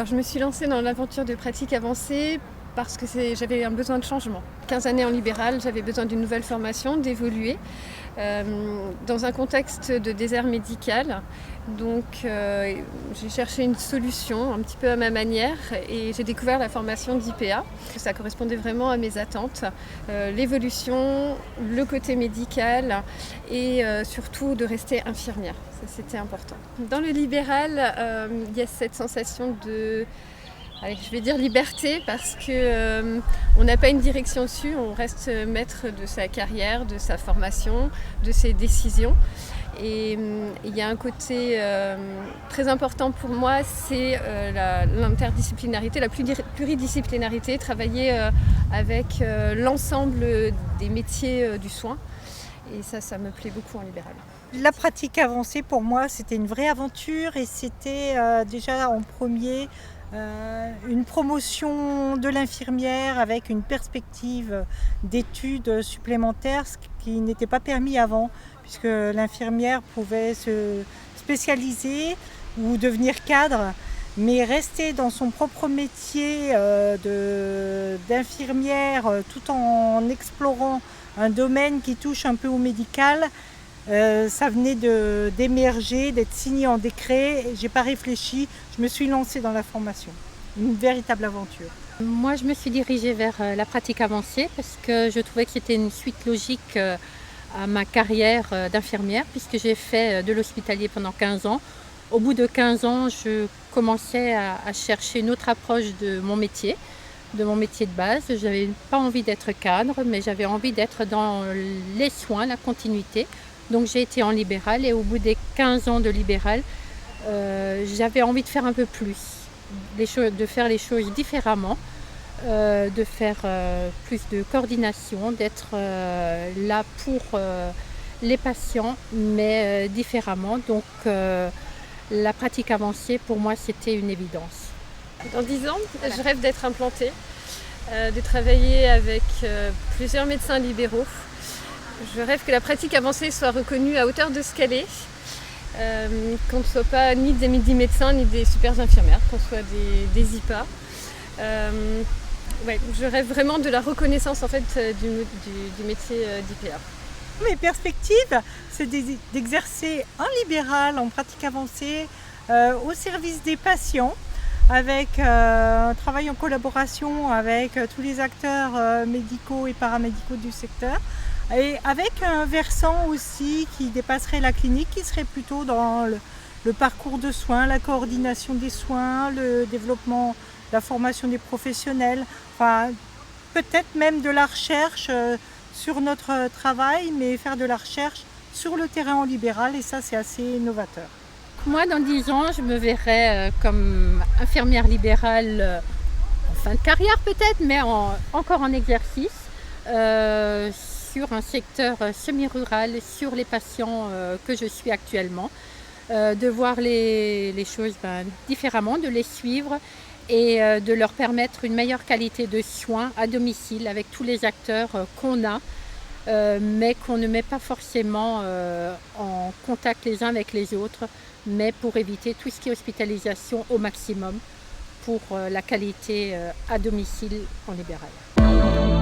Alors je me suis lancée dans l'aventure de pratique avancée parce que j'avais un besoin de changement. 15 années en libéral, j'avais besoin d'une nouvelle formation, d'évoluer dans un contexte de désert médical. Donc j'ai cherché une solution un petit peu à ma manière et j'ai découvert la formation d'IPA. Ça correspondait vraiment à mes attentes, l'évolution, le côté médical et surtout de rester infirmière. Ça, c'était important. Dans le libéral, il y a cette sensation de... Allez, je vais dire liberté parce qu'on n'a pas une direction dessus, on reste maître de sa carrière, de sa formation, de ses décisions. Et il y a un côté très important pour moi, c'est l'interdisciplinarité, la pluridisciplinarité, travailler avec l'ensemble des métiers du soin. Et ça me plaît beaucoup en libéral. La pratique avancée pour moi c'était une vraie aventure et c'était déjà en premier une promotion de l'infirmière avec une perspective d'études supplémentaires, ce qui n'était pas permis avant puisque l'infirmière pouvait se spécialiser ou devenir cadre, mais rester dans son propre métier d'infirmière tout en explorant un domaine qui touche un peu au médical. Ça venait d'émerger, d'être signé en décret. J'ai pas réfléchi, je me suis lancée dans la formation. Une véritable aventure. Moi, je me suis dirigée vers la pratique avancée parce que je trouvais que c'était une suite logique à ma carrière d'infirmière puisque j'ai fait de l'hospitalier pendant 15 ans. Au bout de 15 ans, je commençais à chercher une autre approche de mon métier de base. Je n'avais pas envie d'être cadre, mais j'avais envie d'être dans les soins, la continuité. Donc j'ai été en libéral et au bout des 15 ans de libéral, j'avais envie de faire un peu plus, de faire les choses différemment, de faire plus de coordination, d'être là pour les patients, mais différemment. Donc la pratique avancée, pour moi, c'était une évidence. Dans 10 ans, je rêve d'être implantée, de travailler avec plusieurs médecins libéraux. Je rêve que la pratique avancée soit reconnue à hauteur de ce qu'elle est, qu'on ne soit pas ni des médecins ni des super infirmières, qu'on soit des IPA. Je rêve vraiment de la reconnaissance en fait, du métier d'IPA. Mes perspectives, c'est d'exercer en libéral, en pratique avancée, au service des patients, avec un travail en collaboration avec tous les acteurs médicaux et paramédicaux du secteur. Et avec un versant aussi qui dépasserait la clinique, qui serait plutôt dans le parcours de soins, la coordination des soins, le développement, la formation des professionnels, enfin, peut-être même de la recherche sur notre travail, mais faire de la recherche sur le terrain en libéral, et ça c'est assez novateur. Moi, dans 10 ans, je me verrais comme infirmière libérale en fin de carrière peut-être, mais encore en exercice. Sur un secteur semi-rural, sur les patients que je suis actuellement, de voir les choses différemment, de les suivre et de leur permettre une meilleure qualité de soins à domicile avec tous les acteurs qu'on a, mais qu'on ne met pas forcément en contact les uns avec les autres, mais pour éviter tout ce qui est hospitalisation au maximum pour la qualité à domicile en libéral.